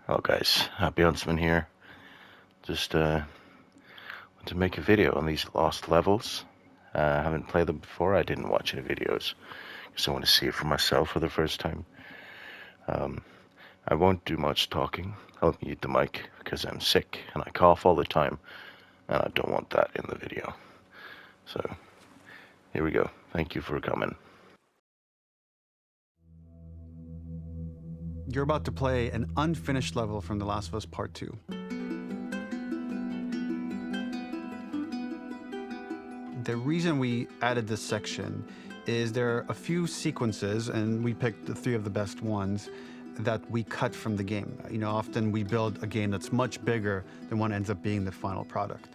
Hello guys, Happy Huntsman here. Just want to make a video on these lost levels. I haven't played them before. I didn't watch any videos because I want to see it for myself for the first time. I won't do much talking. I'll mute the mic because I'm sick and I cough all the time and I don't want that in the video. So here we go. Thank you for coming. You're about to play an unfinished level from The Last of Us Part 2. The reason we added this section is there are a few sequences, and we picked the 3 of the best ones, that we cut from the game. Often we build a game that's much bigger than what ends up being the final product.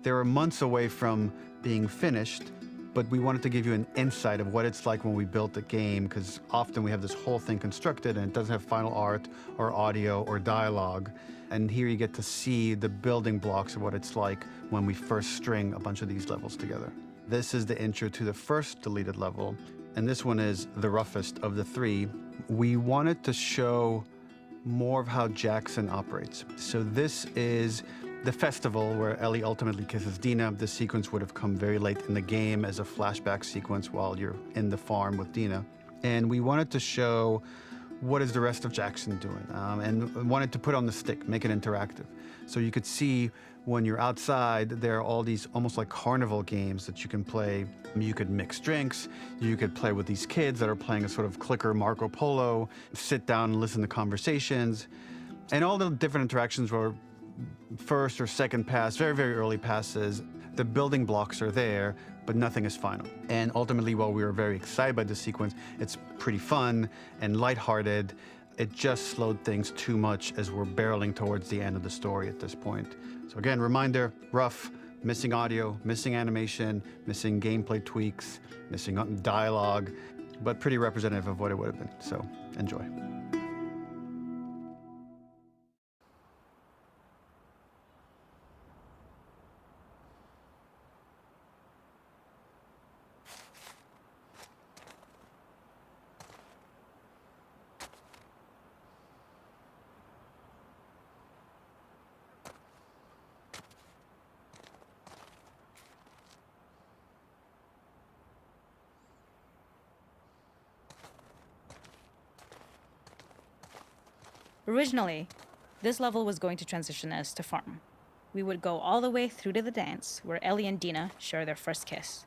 They were months away from being finished, but we wanted to give you an insight of what it's like when we built the game, because often we have this whole thing constructed and it doesn't have final art or audio or dialogue. And here you get to see the building blocks of what it's like when we first string a bunch of these levels together. This is the intro to the first deleted level, and this one is the roughest of the 3. We wanted to show more of how Jackson operates. So this is the festival where Ellie ultimately kisses Dina. This sequence would have come very late in the game as a flashback sequence while you're in the farm with Dina. And we wanted to show what is the rest of Jackson doing, and wanted to put on the stick, make it interactive. So you could see when you're outside, there are all these almost like carnival games that you can play. You could mix drinks, you could play with these kids that are playing a sort of clicker Marco Polo, sit down and listen to conversations. And all the different interactions were first or second pass, very, very early passes. The building blocks are there, but nothing is final. And ultimately, while we were very excited by the sequence, it's pretty fun and lighthearted. It just slowed things too much as we're barreling towards the end of the story at this point. So again, reminder, rough, missing audio, missing animation, missing gameplay tweaks, missing dialogue, but pretty representative of what it would have been. So enjoy. Originally, this level was going to transition us to farm. We would go all the way through to the dance, where Ellie and Dina share their first kiss.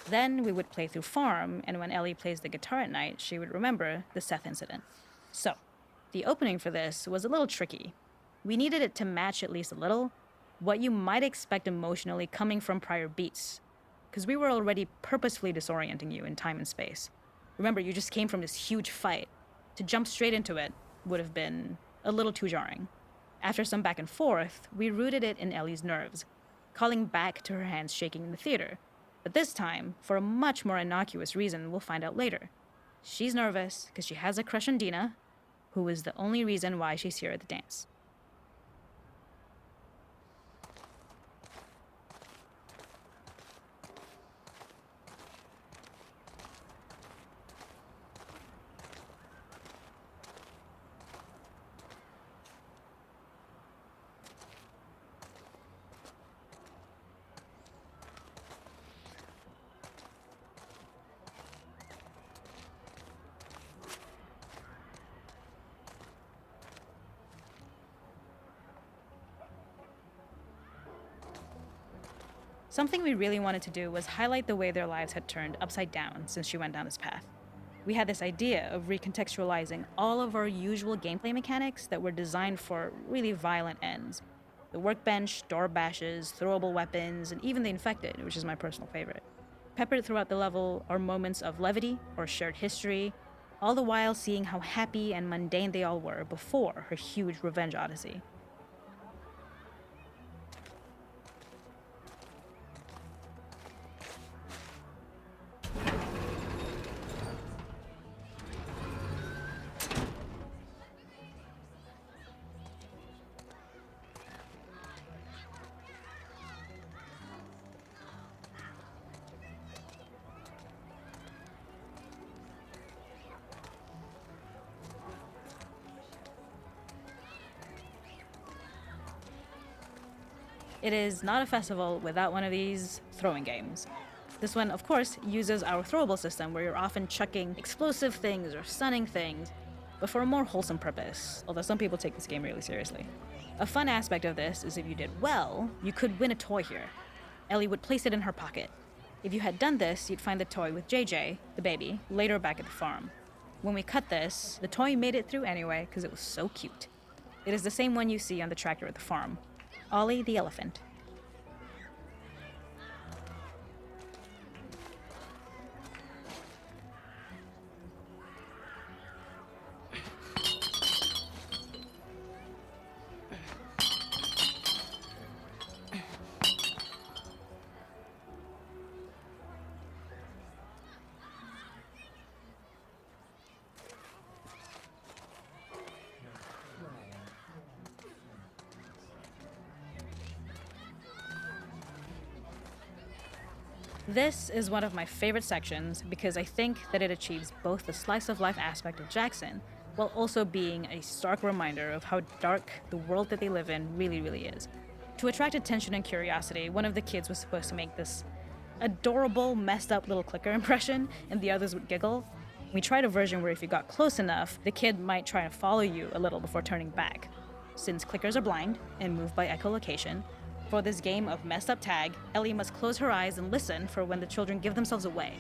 Then we would play through farm, and when Ellie plays the guitar at night, she would remember the Seth incident. So, the opening for this was a little tricky. We needed it to match at least a little what you might expect emotionally coming from prior beats, because we were already purposefully disorienting you in time and space. Remember, you just came from this huge fight. To jump straight into it would have been a little too jarring. After some back and forth, we rooted it in Ellie's nerves, calling back to her hands shaking in the theater. But this time, for a much more innocuous reason we'll find out later. She's nervous because she has a crush on Dina, who is the only reason why she's here at the dance. Something we really wanted to do was highlight the way their lives had turned upside down since she went down this path. We had this idea of recontextualizing all of our usual gameplay mechanics that were designed for really violent ends. The workbench, door bashes, throwable weapons, and even the infected, which is my personal favorite. Peppered throughout the level are moments of levity or shared history, all the while seeing how happy and mundane they all were before her huge revenge odyssey. It is not a festival without one of these throwing games. This one, of course, uses our throwable system where you're often chucking explosive things or stunning things, but for a more wholesome purpose, although some people take this game really seriously. A fun aspect of this is if you did well, you could win a toy here. Ellie would place it in her pocket. If you had done this, you'd find the toy with JJ, the baby, later back at the farm. When we cut this, the toy made it through anyway because it was so cute. It is the same one you see on the tractor at the farm. Ollie the elephant. This is one of my favorite sections because I think that it achieves both the slice of life aspect of Jackson while also being a stark reminder of how dark the world that they live in really is. To attract attention and curiosity, one of the kids was supposed to make this adorable, messed up little clicker impression and the others would giggle. We tried a version where if you got close enough, the kid might try and follow you a little before turning back. Since clickers are blind and move by echolocation, for this game of messed up tag, Ellie must close her eyes and listen for when the children give themselves away.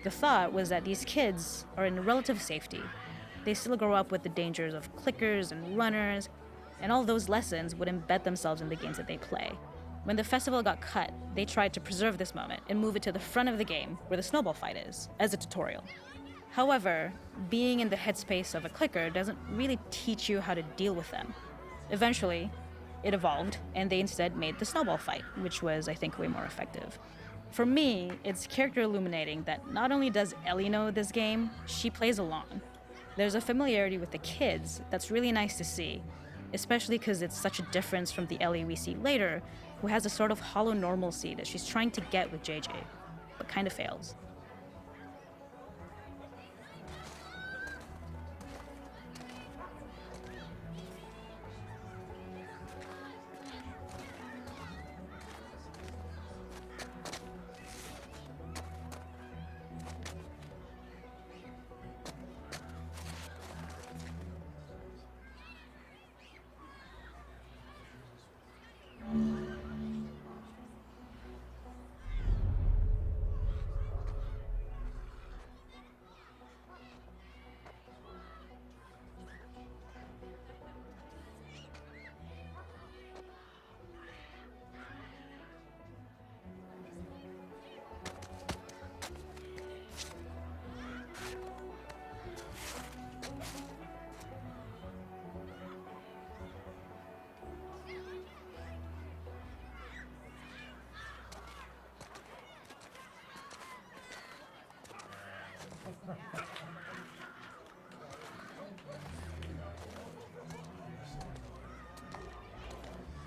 The thought was that these kids are in relative safety. They still grow up with the dangers of clickers and runners, and all those lessons would embed themselves in the games that they play. When the festival got cut, they tried to preserve this moment and move it to the front of the game where the snowball fight is, as a tutorial. However, being in the headspace of a clicker doesn't really teach you how to deal with them. Eventually, it evolved, and they instead made the snowball fight, which was, I think, way more effective. For me, it's character illuminating that not only does Ellie know this game, she plays along. There's a familiarity with the kids that's really nice to see, especially because it's such a difference from the Ellie we see later, who has a sort of hollow normalcy that she's trying to get with JJ, but kind of fails.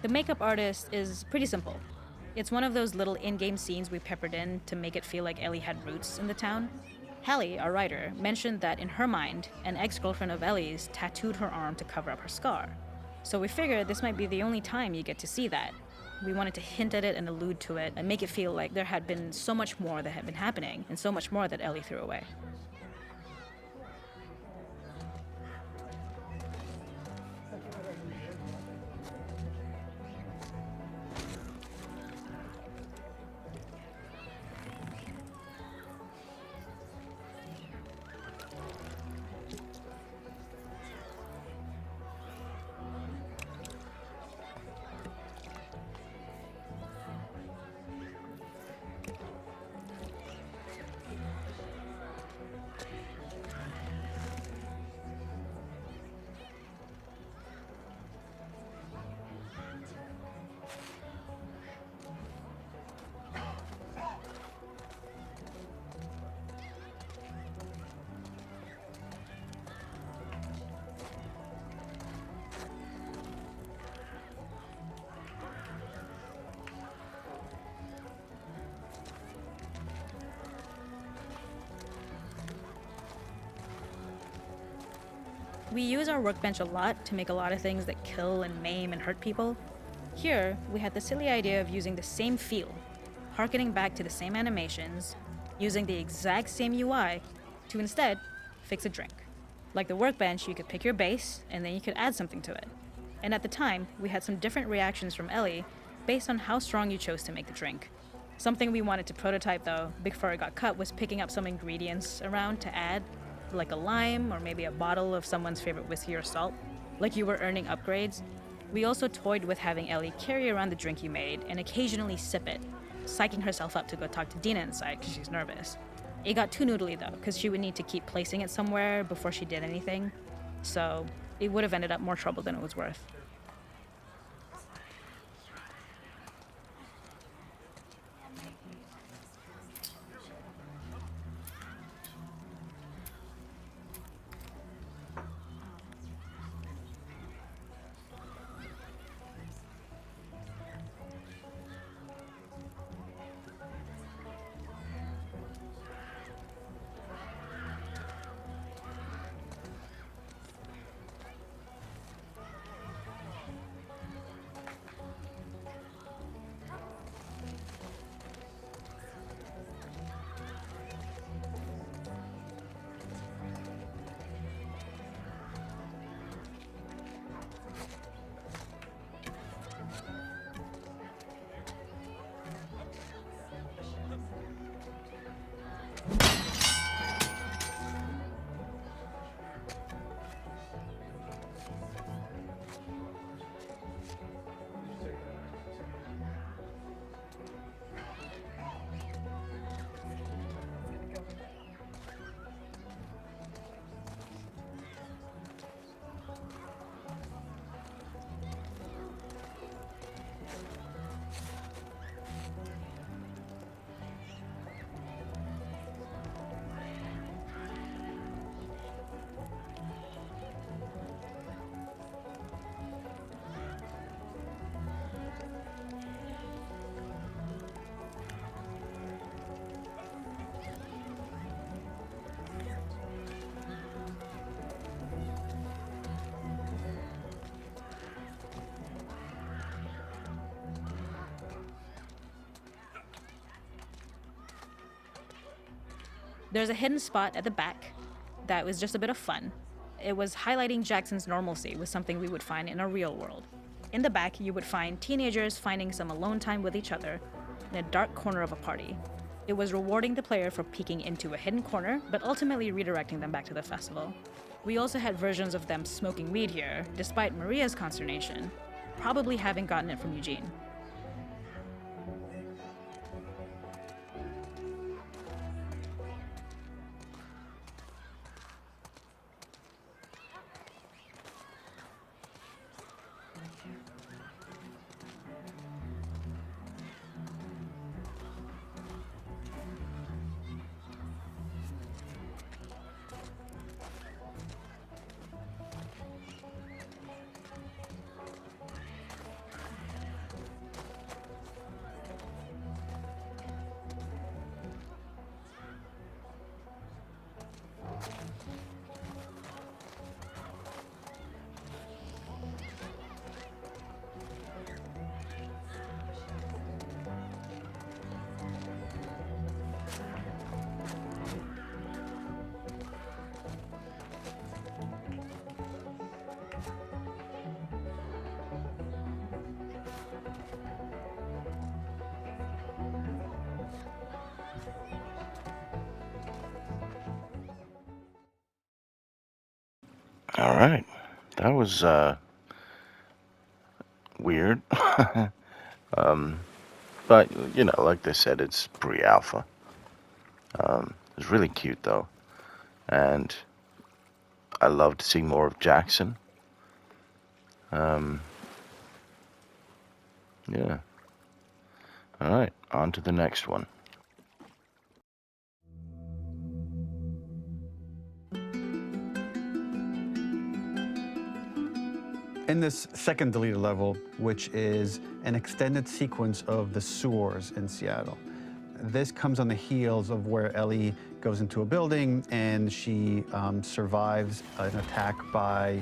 The makeup artist is pretty simple. It's one of those little in-game scenes we peppered in to make it feel like Ellie had roots in the town. Hallie, our writer, mentioned that in her mind, an ex-girlfriend of Ellie's tattooed her arm to cover up her scar. So we figured this might be the only time you get to see that. We wanted to hint at it and allude to it and make it feel like there had been so much more that had been happening and so much more that Ellie threw away. We use our workbench a lot to make a lot of things that kill and maim and hurt people. Here, we had the silly idea of using the same feel, harkening back to the same animations, using the exact same UI to instead fix a drink. Like the workbench, you could pick your base, and then you could add something to it. And at the time, we had some different reactions from Ellie based on how strong you chose to make the drink. Something we wanted to prototype though, before it got cut, was picking up some ingredients around to add, like a lime or maybe a bottle of someone's favorite whiskey or salt, like you were earning upgrades. We also toyed with having Ellie carry around the drink you made and occasionally sip it, psyching herself up to go talk to Dina inside because she's nervous. It got too noodly though, because she would need to keep placing it somewhere before she did anything, so it would have ended up more trouble than it was worth. There's a hidden spot at the back that was just a bit of fun. It was highlighting Jackson's normalcy with something we would find in a real world. In the back, you would find teenagers finding some alone time with each other in a dark corner of a party. It was rewarding the player for peeking into a hidden corner, but ultimately redirecting them back to the festival. We also had versions of them smoking weed here, despite Maria's consternation, probably having gotten it from Eugene. All right, that was weird. But you know, like they said, it's pre-alpha. It's really cute though, and I loved seeing more of Jackson. Yeah. All right, on to the next one. In this second deleted level, which is an extended sequence of the sewers in Seattle, this comes on the heels of where Ellie goes into a building and she survives an attack by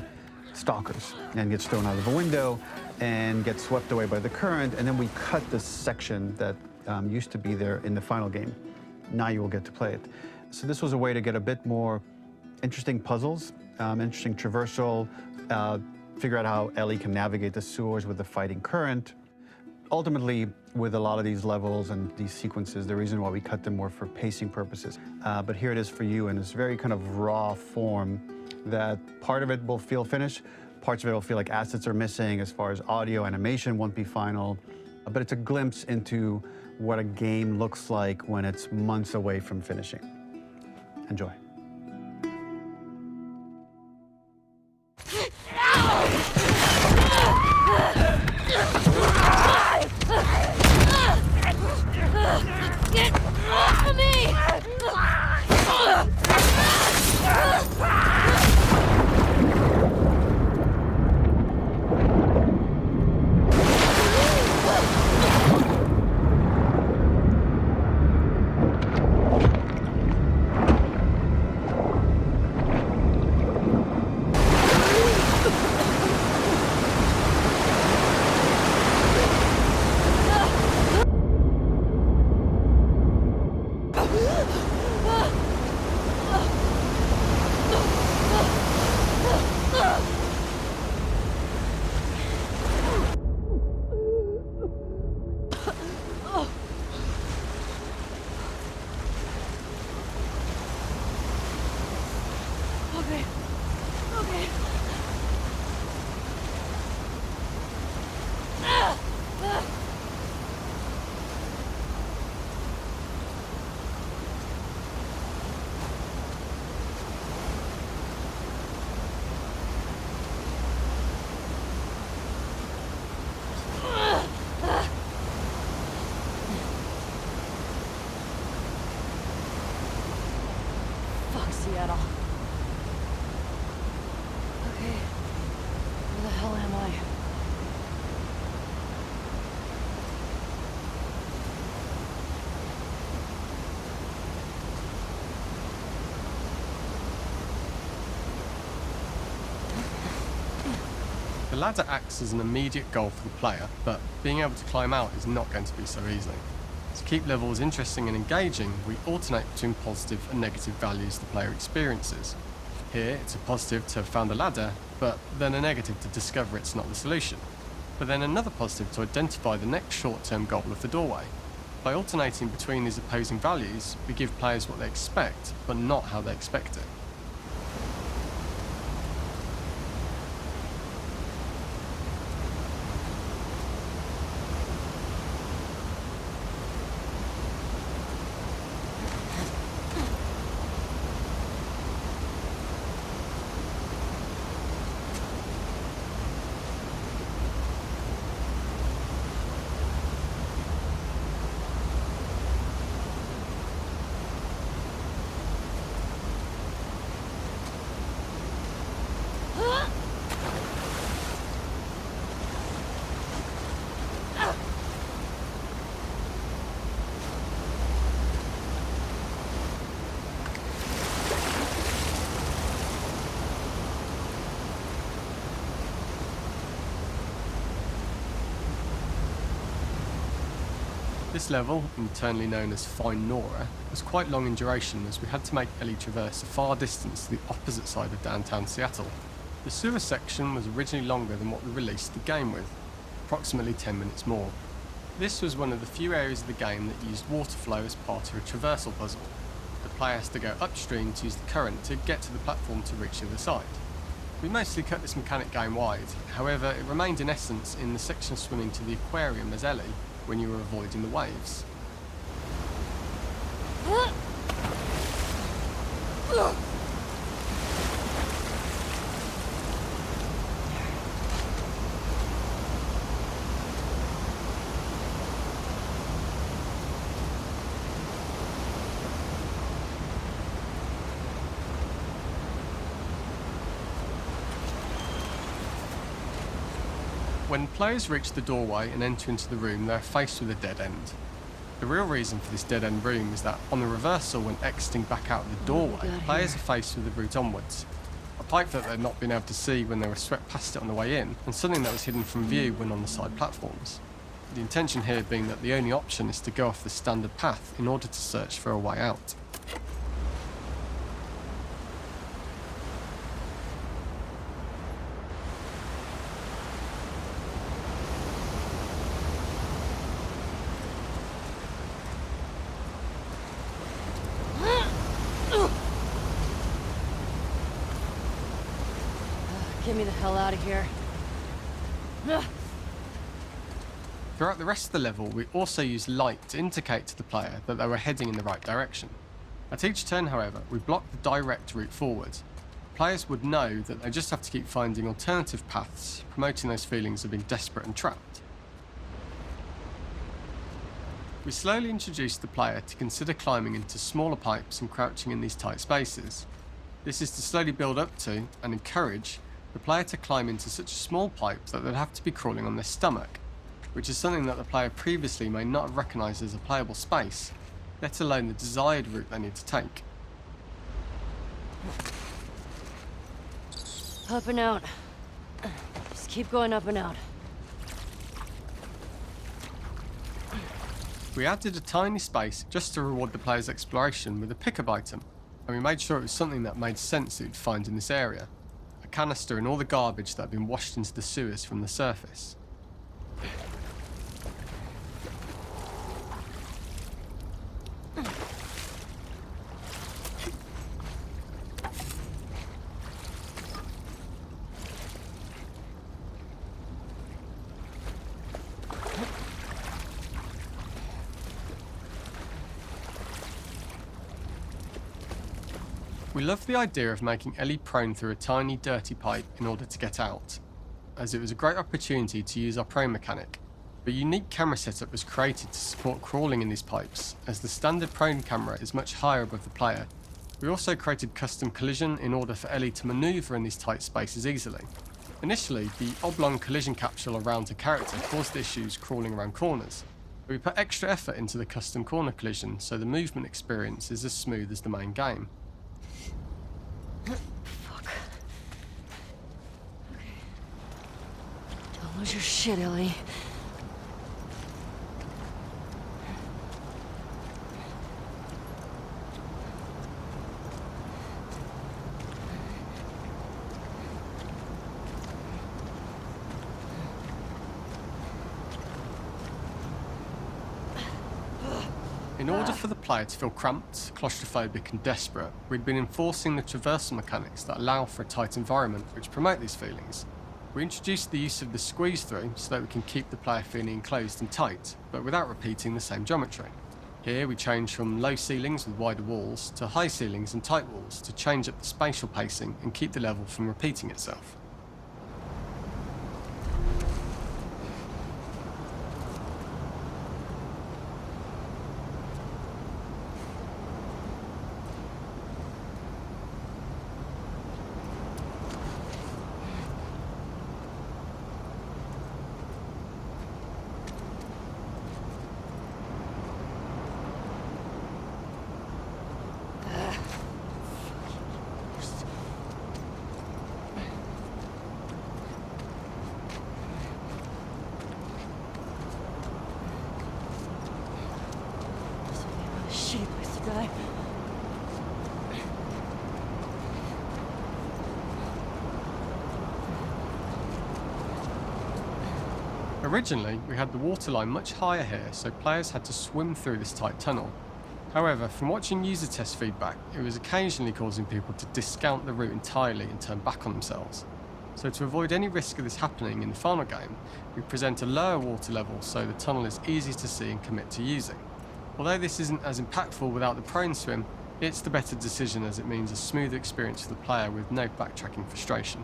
stalkers and gets thrown out of a window. and get swept away by the current, and then we cut this section that used to be there in the final game. Now you will get to play it. So this was a way to get a bit more interesting puzzles, interesting traversal, figure out how Ellie can navigate the sewers with the fighting current. Ultimately, with a lot of these levels and these sequences, the reason why we cut them were for pacing purposes. But here it is for you in this very kind of raw form that part of it will feel finished, parts of it will feel like assets are missing as far as audio, animation won't be final. But it's a glimpse into what a game looks like when it's months away from finishing. Enjoy. Get off of me! Okay. Okay. Fuck Seattle. Okay. Where the hell am I? The ladder acts as an immediate goal for the player, but being able to climb out is not going to be so easy. To keep levels interesting and engaging, we alternate between positive and negative values the player experiences. Here, it's a positive to have found a ladder, but then a negative to discover it's not the solution. But then another positive to identify the next short-term goal of the doorway. By alternating between these opposing values, we give players what they expect, but not how they expect it. This level, internally known as Find Nora, was quite long in duration as we had to make Ellie traverse a far distance to the opposite side of downtown Seattle. The sewer section was originally longer than what we released the game with, approximately 10 minutes more. This was one of the few areas of the game that used water flow as part of a traversal puzzle. The player has to go upstream to use the current to get to the platform to reach the other side. We mostly cut this mechanic game-wide, however it remained in essence in the section swimming to the aquarium as Ellie, when you were avoiding the waves. When players reach the doorway and enter into the room, they are faced with a dead end. The real reason for this dead-end room is that on the reversal, when exiting back out of the doorway, players are faced with the route onwards. A pipe that they'd not been able to see when they were swept past it on the way in, and something that was hidden from view when on the side platforms. The intention here being that the only option is to go off the standard path in order to search for a way out. Get me the hell out of here. Throughout the rest of the level, we also used light to indicate to the player that they were heading in the right direction. At each turn, however, we blocked the direct route forward. Players would know that they just have to keep finding alternative paths, promoting those feelings of being desperate and trapped. We slowly introduced the player to consider climbing into smaller pipes and crouching in these tight spaces. This is to slowly build up to, and encourage, the player to climb into such a small pipe that they'd have to be crawling on their stomach, which is something that the player previously may not have recognised as a playable space, let alone the desired route they need to take. Up and out. Just keep going up and out. We added a tiny space just to reward the player's exploration with a pickup item, and we made sure it was something that made sense that you'd find in this area. A canister and all the garbage that had been washed into the sewers from the surface. We loved the idea of making Ellie prone through a tiny, dirty pipe in order to get out, as it was a great opportunity to use our prone mechanic. A unique camera setup was created to support crawling in these pipes, as the standard prone camera is much higher above the player. We also created custom collision in order for Ellie to manoeuvre in these tight spaces easily. Initially, the oblong collision capsule around her character caused issues crawling around corners. We put extra effort into the custom corner collision so the movement experience is as smooth as the main game. Fuck. Okay. Don't lose your shit, Ellie. In order for the player to feel cramped, claustrophobic and desperate, we'd been enforcing the traversal mechanics that allow for a tight environment which promote these feelings. We introduced the use of the squeeze through so that we can keep the player feeling enclosed and tight, but without repeating the same geometry. Here we change from low ceilings with wider walls to high ceilings and tight walls to change up the spatial pacing and keep the level from repeating itself. Shitty place to die. Originally, we had the waterline much higher here, so players had to swim through this tight tunnel. However, from watching user test feedback, it was occasionally causing people to discount the route entirely and turn back on themselves. So to avoid any risk of this happening in the final game, we present a lower water level so the tunnel is easy to see and commit to using. Although this isn't as impactful without the prone swim, it's the better decision as it means a smoother experience for the player with no backtracking frustration.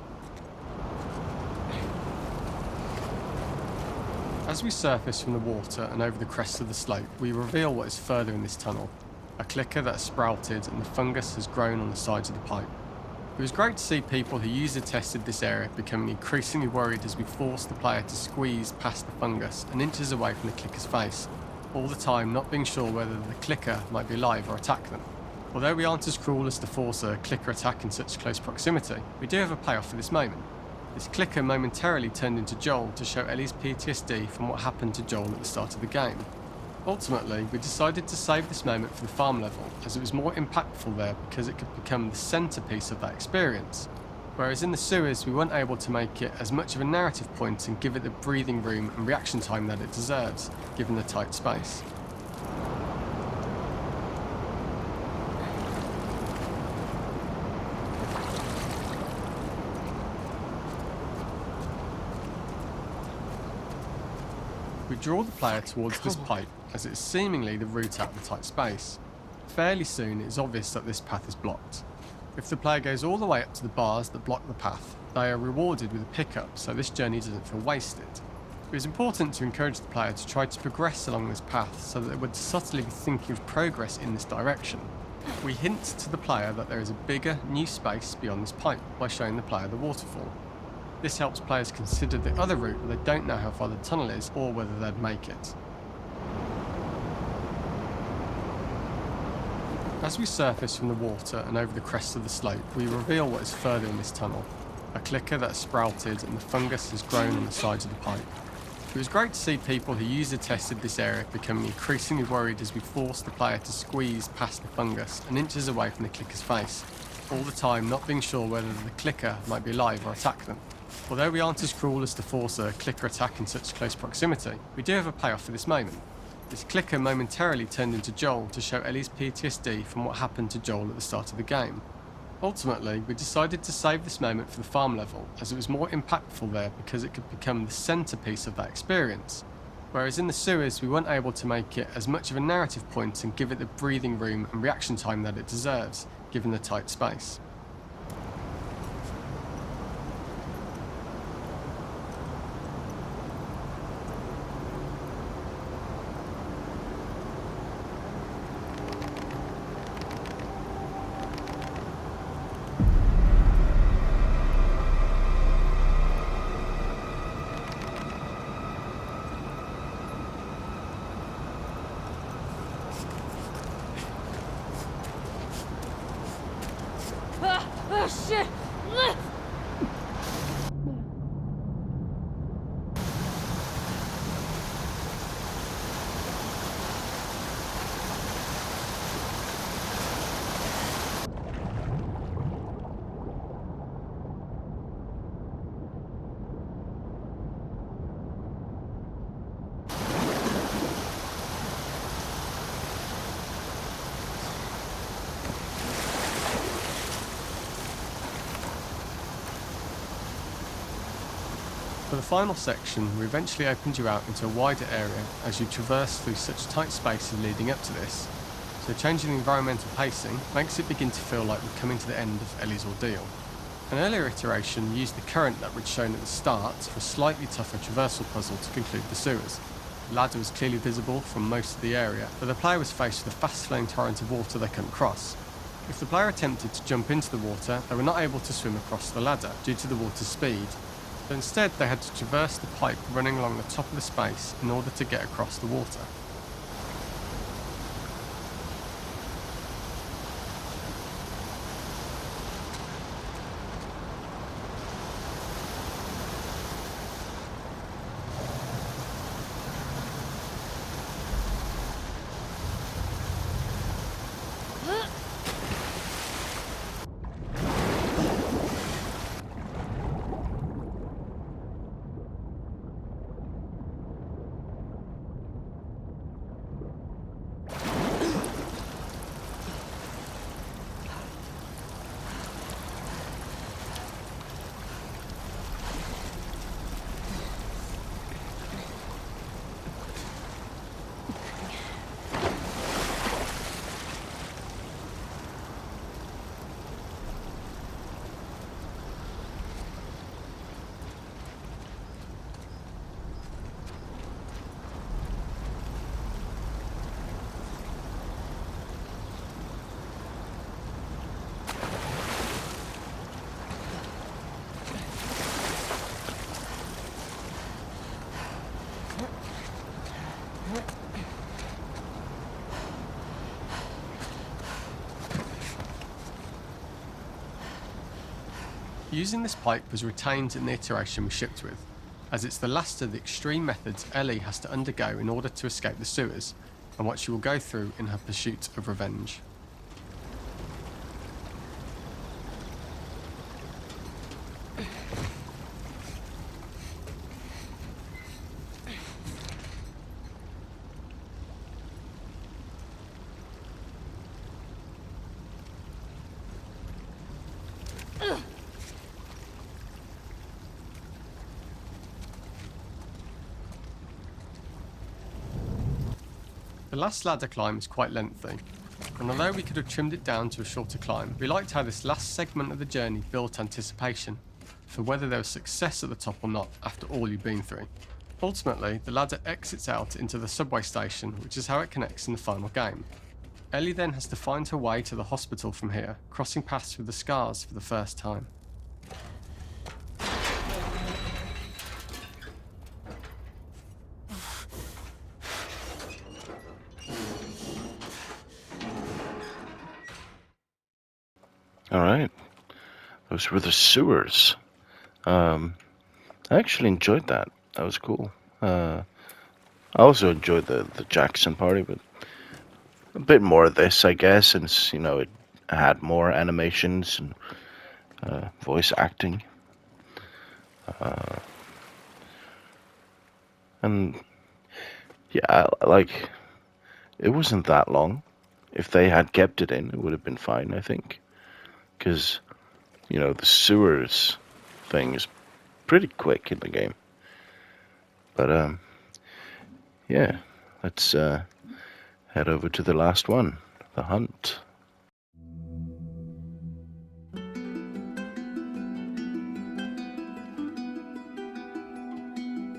As we surface from the water and over the crest of the slope, we reveal what is further in this tunnel. A clicker that has sprouted and the fungus has grown on the sides of the pipe. It was great to see people who user tested this area becoming increasingly worried as we forced the player to squeeze past the fungus and inches away from the clicker's face, all the time not being sure whether the clicker might be alive or attack them. Although we aren't as cruel as to force a clicker attack in such close proximity, we do have a payoff for this moment. This clicker momentarily turned into Joel to show Ellie's PTSD from what happened to Joel at the start of the game. Ultimately, we decided to save this moment for the farm level, as it was more impactful there because it could become the centrepiece of that experience. Whereas in the sewers, we weren't able to make it as much of a narrative point and give it the breathing room and reaction time that it deserves, given the tight space. We draw the player towards this pipe, as it is seemingly the route out of the tight space. Fairly soon it is obvious that this path is blocked. If the player goes all the way up to the bars that block the path, they are rewarded with a pickup, so this journey doesn't feel wasted. It is important to encourage the player to try to progress along this path so that they would subtly be thinking of progress in this direction. We hint to the player that there is a bigger, new space beyond this pipe by showing the player the waterfall. This helps players consider the other route where they don't know how far the tunnel is or whether they'd make it. As we surface from the water and over the crest of the slope, we reveal what is further in this tunnel. A clicker that has sprouted and the fungus has grown on the sides of the pipe. It was great to see people who user tested this area becoming increasingly worried as we forced the player to squeeze past the fungus and inches away from the clicker's face, all the time not being sure whether the clicker might be alive or attack them. Although we aren't as cruel as to force a clicker attack in such close proximity, we do have a payoff for this moment. This clicker momentarily turned into Joel to show Ellie's PTSD from what happened to Joel at the start of the game. Ultimately, we decided to save this moment for the farm level, as it was more impactful there because it could become the centrepiece of that experience. Whereas in the sewers, we weren't able to make it as much of a narrative point and give it the breathing room and reaction time that it deserves, given the tight space. Oh shit! For the final section, we eventually opened you out into a wider area as you traverse through such tight spaces leading up to this, so changing the environmental pacing makes it begin to feel like we're coming to the end of Ellie's ordeal. An earlier iteration used the current that we'd shown at the start for a slightly tougher traversal puzzle to conclude the sewers. The ladder was clearly visible from most of the area, but the player was faced with a fast-flowing torrent of water they couldn't cross. If the player attempted to jump into the water, they were not able to swim across the ladder due to the water's speed. But instead they had to traverse the pipe running along the top of the space in order to get across the water. Using this pipe was retained in the iteration we shipped with, as it's the last of the extreme methods Ellie has to undergo in order to escape the sewers, and what she will go through in her pursuit of revenge. The last ladder climb is quite lengthy, and although we could have trimmed it down to a shorter climb, we liked how this last segment of the journey built anticipation for whether there was success at the top or not after all you've been through. Ultimately, the ladder exits out into the subway station, which is how it connects in the final game. Ellie then has to find her way to the hospital from here, crossing paths with the scars for the first time. All right, those were the sewers. I actually enjoyed that. That was cool. I also enjoyed the Jackson party, but a bit more of this, I guess, since it had more animations and voice acting. And yeah, like it wasn't that long. If they had kept it in, it would have been fine, I think, because the sewers thing is pretty quick in the game. But yeah, let's head over to the last one, the hunt.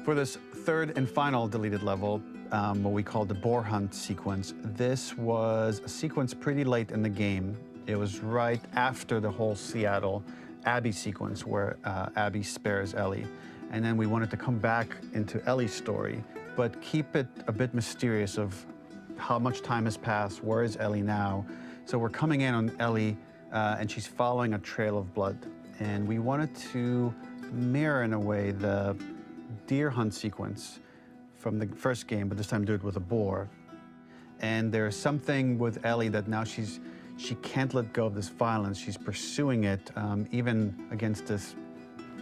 For this third and final deleted level, what we call the boar hunt sequence, this was a sequence pretty late in the game. It was right after the whole Seattle Abby sequence where Abby spares Ellie. And then we wanted to come back into Ellie's story, but keep it a bit mysterious of how much time has passed, where is Ellie now? So we're coming in on Ellie and she's following a trail of blood. And we wanted to mirror in a way the deer hunt sequence from the first game, but this time do it with a boar. And there's something with Ellie that now she can't let go of this violence. She's pursuing it, even against this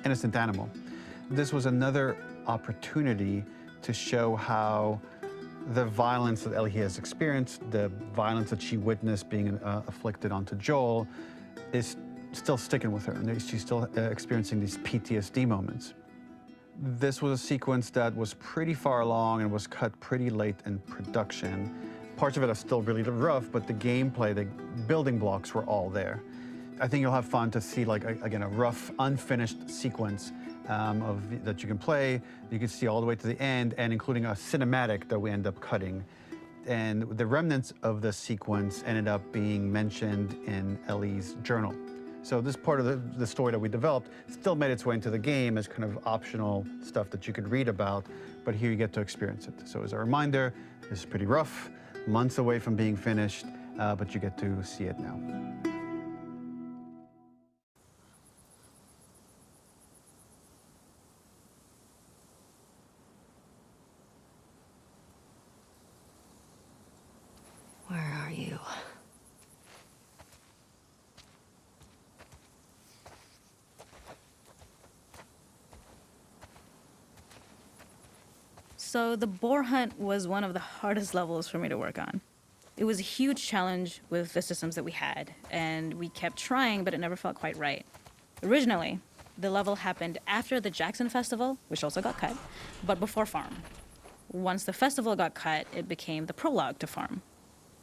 innocent animal. This was another opportunity to show how the violence that Ellie has experienced, the violence that she witnessed being afflicted onto Joel, is still sticking with her, and she's still experiencing these PTSD moments. This was a sequence that was pretty far along and was cut pretty late in production. Parts of it are still really rough, but the gameplay, the building blocks were all there. I think you'll have fun to see, like, again, a rough, unfinished sequence that you can play. You can see all the way to the end, and including a cinematic that we end up cutting. And the remnants of the sequence ended up being mentioned in Ellie's journal. So this part of the story that we developed still made its way into the game as kind of optional stuff that you could read about, but here you get to experience it. So as a reminder, this is pretty rough, months away from being finished, but you get to see it now. Where are you? So the boar hunt was one of the hardest levels for me to work on. It was a huge challenge with the systems that we had, and we kept trying, but it never felt quite right. Originally, the level happened after the Jackson Festival, which also got cut, but before Farm. Once the festival got cut, it became the prologue to Farm.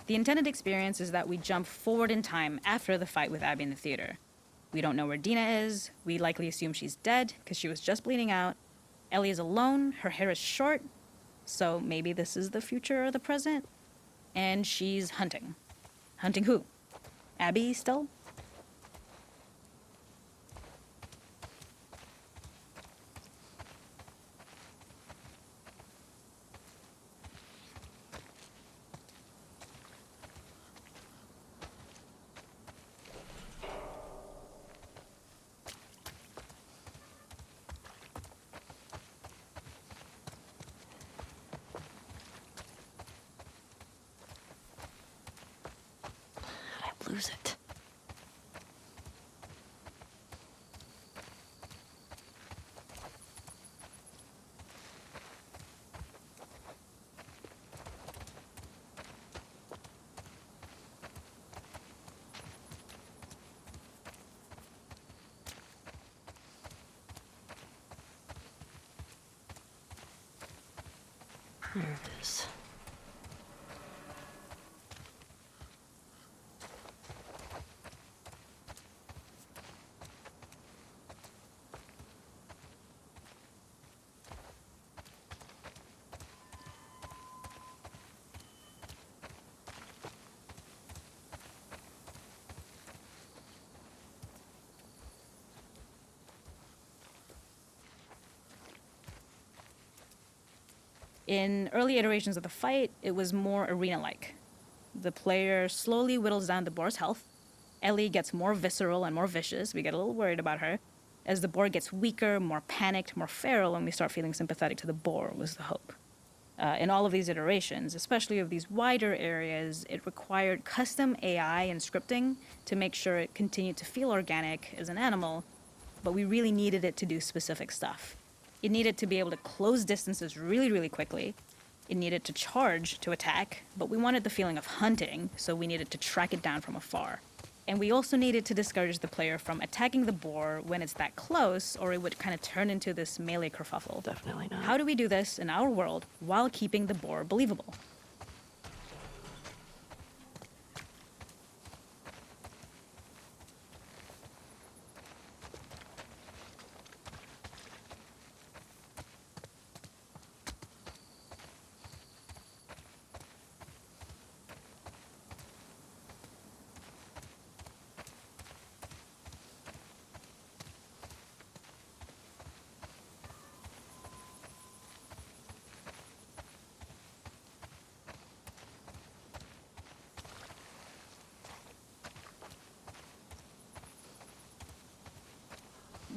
The intended experience is that we jump forward in time after the fight with Abby in the theater. We don't know where Dina is, we likely assume she's dead because she was just bleeding out. Ellie is alone, her hair is short, so maybe this is the future or the present. And she's hunting. Hunting who? Abby still? There it is. In early iterations of the fight, it was more arena-like. The player slowly whittles down the boar's health. Ellie gets more visceral and more vicious. We get a little worried about her. As the boar gets weaker, more panicked, more feral, and we start feeling sympathetic to the boar, was the hope. In all of these iterations, especially of these wider areas, it required custom AI and scripting to make sure it continued to feel organic as an animal, but we really needed it to do specific stuff. It needed to be able to close distances really, really quickly. It needed to charge to attack, but we wanted the feeling of hunting, so we needed to track it down from afar. And we also needed to discourage the player from attacking the boar when it's that close, or it would kind of turn into this melee kerfuffle. Definitely not. How do we do this in our world while keeping the boar believable?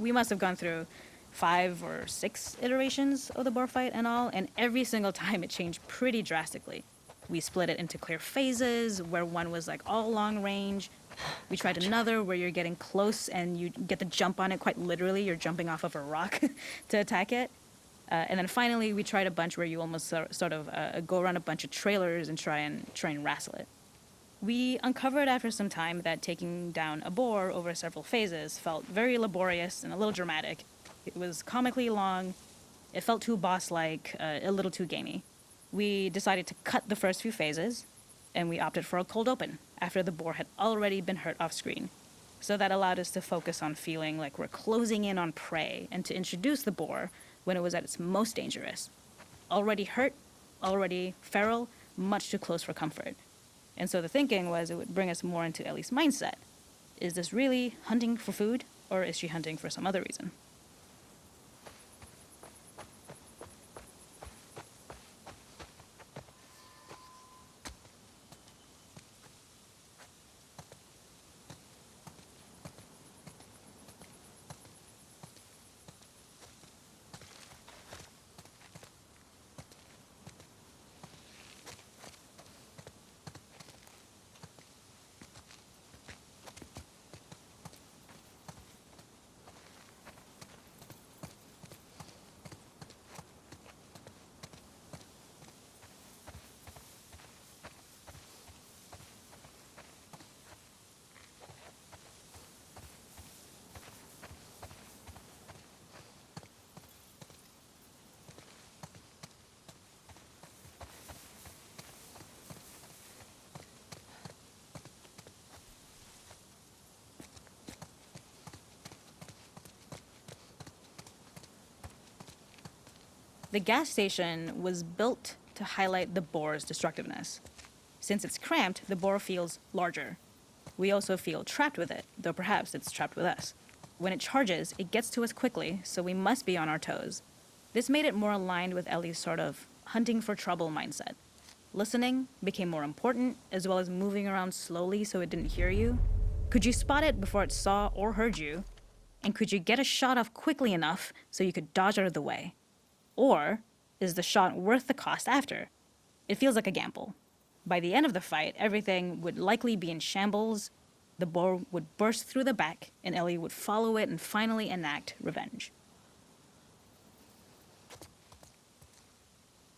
We must have gone through 5 or 6 iterations of the boar fight and all, and every single time it changed pretty drastically. We split it into clear phases, where one was like all long range. We tried another where you're getting close and you get the jump on it quite literally. You're jumping off of a rock to attack it. And then finally, we tried a bunch where you almost sort of go around a bunch of trailers and try and wrestle it. We uncovered after some time that taking down a boar over several phases felt very laborious and a little dramatic. It was comically long, it felt too boss-like, a little too gamey. We decided to cut the first few phases, and we opted for a cold open after the boar had already been hurt off-screen. So that allowed us to focus on feeling like we're closing in on prey and to introduce the boar when it was at its most dangerous. Already hurt, already feral, much too close for comfort. And so the thinking was it would bring us more into Ellie's mindset. Is this really hunting for food, or is she hunting for some other reason? The gas station was built to highlight the boar's destructiveness. Since it's cramped, the boar feels larger. We also feel trapped with it, though perhaps it's trapped with us. When it charges, it gets to us quickly, so we must be on our toes. This made it more aligned with Ellie's sort of hunting for trouble mindset. Listening became more important, as well as moving around slowly so it didn't hear you. Could you spot it before it saw or heard you? And could you get a shot off quickly enough so you could dodge out of the way? Or is the shot worth the cost after? It feels like a gamble. By the end of the fight, everything would likely be in shambles. The boar would burst through the back, and Ellie would follow it and finally enact revenge.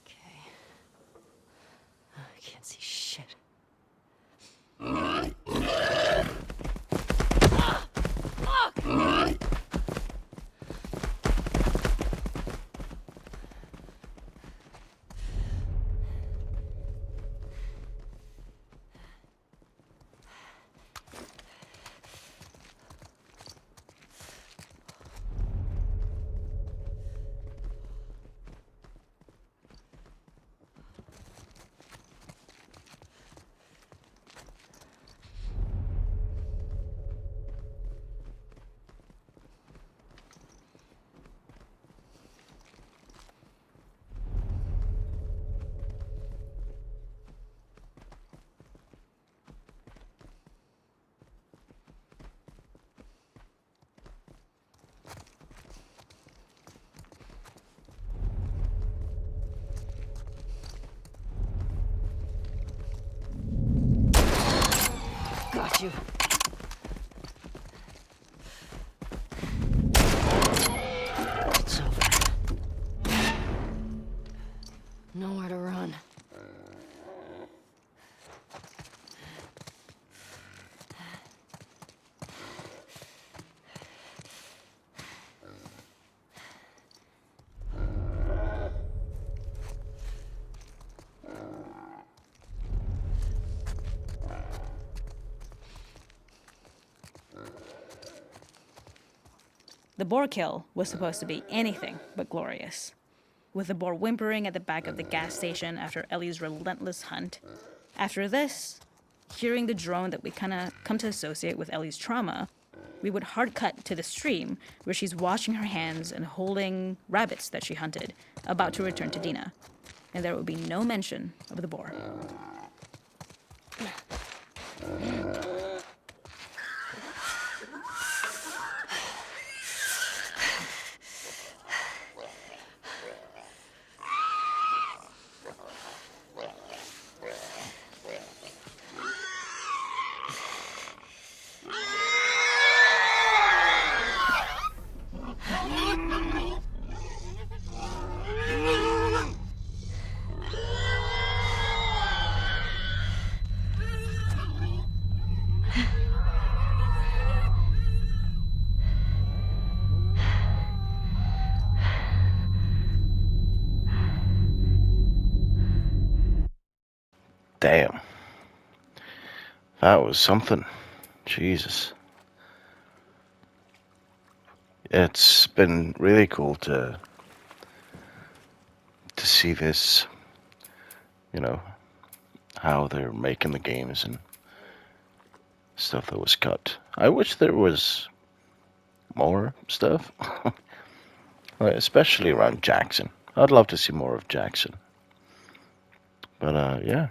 Okay. I can't see shit. got you. It's over. Nowhere to run. The boar kill was supposed to be anything but glorious. With the boar whimpering at the back of the gas station after Ellie's relentless hunt. After this, hearing the drone that we kinda come to associate with Ellie's trauma, we would hard cut to the stream where she's washing her hands and holding rabbits that she hunted, about to return to Dina. And there would be no mention of the boar. Damn. That was something. Jesus. It's been really cool to see this, you know, how they're making the games and stuff that was cut. I wish there was more stuff, especially around Jackson. I'd love to see more of Jackson. But yeah,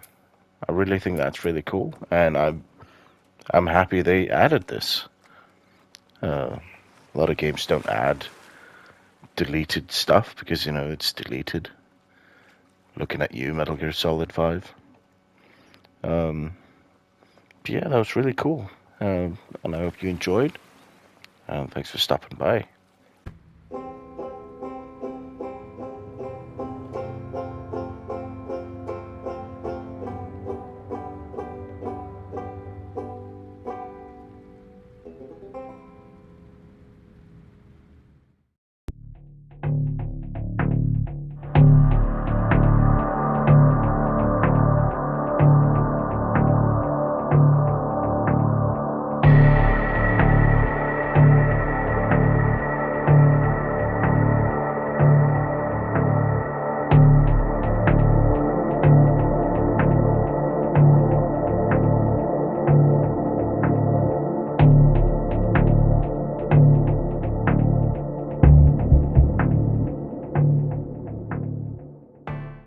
I really think that's really cool, and I'm happy they added this. A lot of games don't add deleted stuff because, you know, it's deleted. Looking at you, Metal Gear Solid 5. Yeah, that was really cool. And I hope you enjoyed. Thanks for stopping by.